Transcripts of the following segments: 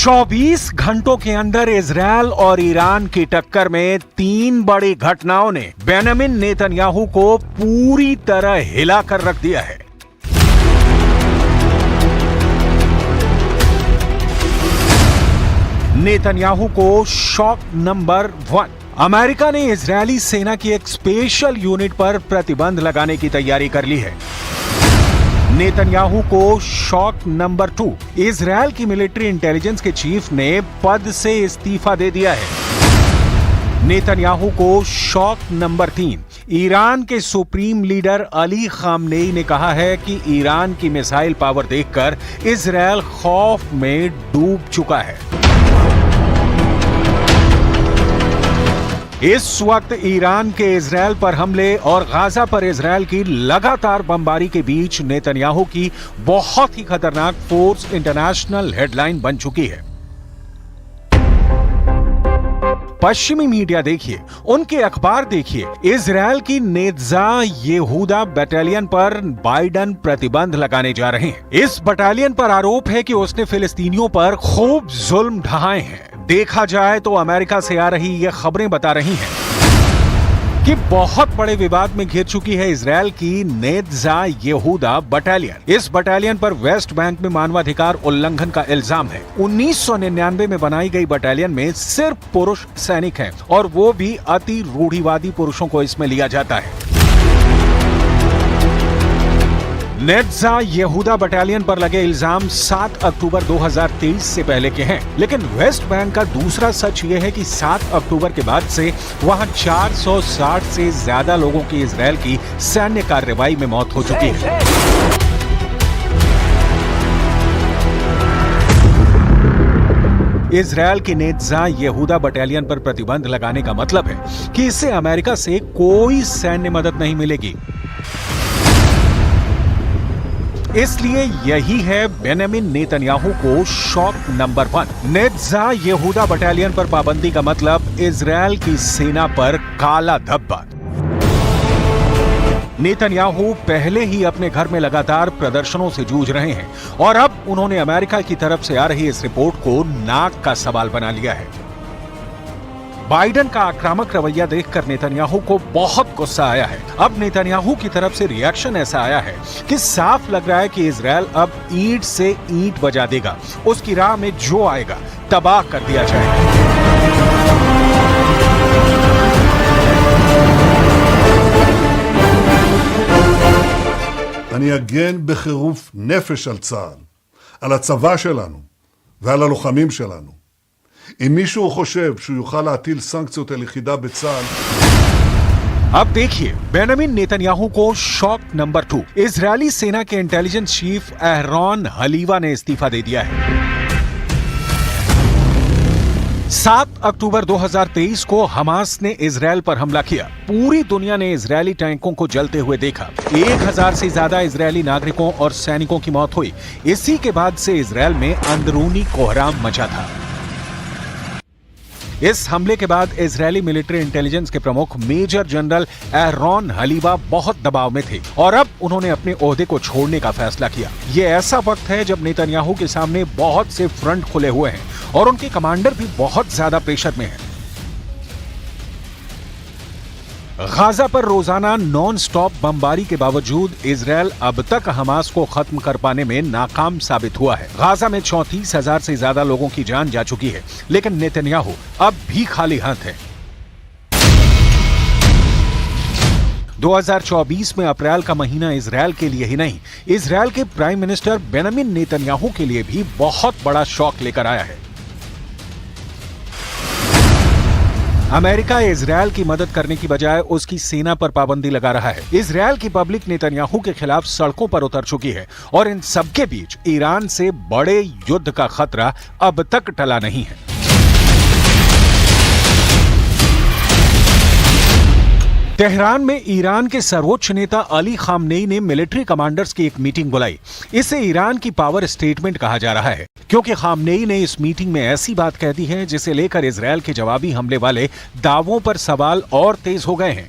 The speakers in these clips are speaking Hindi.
24 घंटों के अंदर इजरायल और ईरान की टक्कर में 3 बड़ी घटनाओं ने बेंजामिन नेतन्याहू को पूरी तरह हिलाकर रख दिया है। नेतन्याहू को शॉक नंबर 1। अमेरिका ने इजरायली सेना की एक स्पेशल यूनिट पर प्रतिबंध लगाने की तैयारी कर ली है। नेतन्याहू को शॉक नंबर 2। इजरायल की मिलिट्री इंटेलिजेंस के चीफ ने पद से इस्तीफा दे दिया है। नेतन्याहू को शॉक नंबर 3। ईरान के सुप्रीम लीडर अली खामनेई ने कहा है कि ईरान की मिसाइल पावर देखकर इजरायल खौफ में डूब चुका है। इस वक्त ईरान के इजरायल पर हमले और गाजा पर इजरायल की लगातार बमबारी के बीच नेतन्याहू की बहुत ही खतरनाक फोर्स इंटरनेशनल हेडलाइन बन चुकी है। पश्चिमी मीडिया देखिए, उनके अखबार देखिए, इजरायल की नेत्जा येहूदा बटालियन पर बाइडन प्रतिबंध लगाने जा रहे हैं। इस बटालियन पर आरोप है कि उसने फिलिस्तीनियों पर खूब जुल्म ढाए हैं। देखा जाए तो अमेरिका से आ रही ये खबरें बता रही हैं कि बहुत बड़े विवाद में घिर चुकी है इजरायल की नेत्जा येहूदा बटालियन। इस बटालियन पर वेस्ट बैंक में मानवाधिकार उल्लंघन का इल्जाम है। 1999 में बनाई गई बटालियन में सिर्फ पुरुष सैनिक हैं और वो भी अति रूढ़िवादी पुरुषों को इसमें लिया जाता है। नेत्जा येहूदा बटालियन पर लगे इल्जाम 7 अक्टूबर 2023 से पहले के हैं, लेकिन वेस्ट बैंक का दूसरा सच यह है कि 7 अक्टूबर के बाद से वहां 460 से ज्यादा लोगों की इजरायल की सैन्य कार्रवाई में मौत हो चुकी है। इजरायल की नेत्जा येहूदा बटालियन पर प्रतिबंध लगाने का मतलब है कि इससे अमेरिका से कोई सैन्य मदद नहीं मिलेगी। इसलिए यही है बेंजामिन नेतन्याहू को शॉक नंबर 1। नेत्जा येहूदा बटालियन पर पाबंदी का मतलब इजरायल की सेना पर काला धब्बा। नेतन्याहू पहले ही अपने घर में लगातार प्रदर्शनों से जूझ रहे हैं और अब उन्होंने अमेरिका की तरफ से आ रही इस रिपोर्ट को नाक का सवाल बना लिया है। बाइडन का आक्रामक रवैया देखकर नेतन्याहू को बहुत गुस्सा आया है। अब नेतन्याहू की तरफ से रिएक्शन ऐसा आया है कि साफ लग रहा है कि इजरायल अब ईंट से ईंट बजा देगा। उसकी राह में जो आएगा तबाह कर दिया जाएगा। אני אגן בחירוף נפש על צה"ל, על הצבא שלנו ועל הלוחמים שלנו. אם מישהו חושב שהוא יוכל להטיל סנקציות על יחידה בצה"ל, अब देखिए बेंजामिन नेतन्याहू को शॉक नंबर 2। इजरायली सेना के इंटेलिजेंस चीफ एहरोन हलीवा ने इस्तीफा दे दिया है। 7 अक्टूबर 2023 को हमास ने इजरायल पर हमला किया। पूरी दुनिया ने इजरायली टैंकों को जलते हुए देखा। 1000 से ज्यादा इजरायली नागरिकों और सैनिकों की मौत हुई। इसी के बाद से इजरायल में अंदरूनी कोहराम मचा था। इस हमले के बाद इजरायली मिलिट्री इंटेलिजेंस के प्रमुख मेजर जनरल एहरोन हलीवा बहुत दबाव में थे और अब उन्होंने अपने ओहदे को छोड़ने का फैसला किया। ये ऐसा वक्त है जब नेतन्याहू के सामने बहुत से फ्रंट खुले हुए हैं और उनके कमांडर भी बहुत ज्यादा प्रेशर में हैं। गाजा पर रोजाना नॉन स्टॉप बमबारी के बावजूद इजरायल अब तक हमास को खत्म कर पाने में नाकाम साबित हुआ है। गाजा में 34,000 से ज्यादा लोगों की जान जा चुकी है, लेकिन नेतन्याहू अब भी खाली हाथ है। 2024 में अप्रैल का महीना इजरायल के लिए ही नहीं, इजरायल के प्राइम मिनिस्टर बेंजामिन नेतन्याहू के लिए भी बहुत बड़ा शॉक लेकर आया है। अमेरिका इजरायल की मदद करने की बजाय उसकी सेना पर पाबंदी लगा रहा है। इजरायल की पब्लिक नेतन्याहू के खिलाफ सड़कों पर उतर चुकी है और इन सबके बीच ईरान से बड़े युद्ध का खतरा अब तक टला नहीं है। तेहरान में ईरान के सर्वोच्च नेता अली खामनेई ने मिलिट्री कमांडर्स की एक मीटिंग बुलाई। इसे ईरान की पावर स्टेटमेंट कहा जा रहा है क्योंकि खामनेई ने इस मीटिंग में ऐसी बात कह दी है जिसे लेकर इजरायल के जवाबी हमले वाले दावों पर सवाल और तेज हो गए हैं।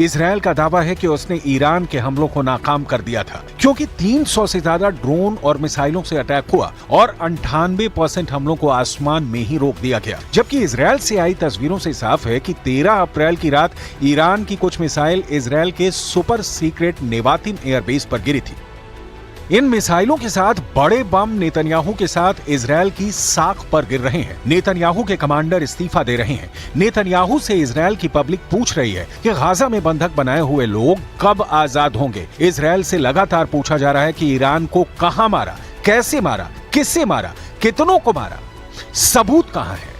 इजरायल का दावा है कि उसने ईरान के हमलों को नाकाम कर दिया था, क्योंकि 300 से ज्यादा ड्रोन और मिसाइलों से अटैक हुआ और 98% हमलों को आसमान में ही रोक दिया गया। जबकि इजरायल से आई तस्वीरों से साफ है कि 13 अप्रैल की रात ईरान की कुछ मिसाइल इजरायल के सुपर सीक्रेट नेवातिम एयरबेस पर गिरी थी। इन मिसाइलों के साथ बड़े बम नेतन्याहू के साथ इजरायल की साख पर गिर रहे हैं। नेतन्याहू के कमांडर इस्तीफा दे रहे हैं। नेतन्याहू से इजरायल की पब्लिक पूछ रही है कि गाजा में बंधक बनाए हुए लोग कब आजाद होंगे। इजरायल से लगातार पूछा जा रहा है कि ईरान को कहां मारा, कैसे मारा, किससे मारा, कितनों को मारा, सबूत कहां है।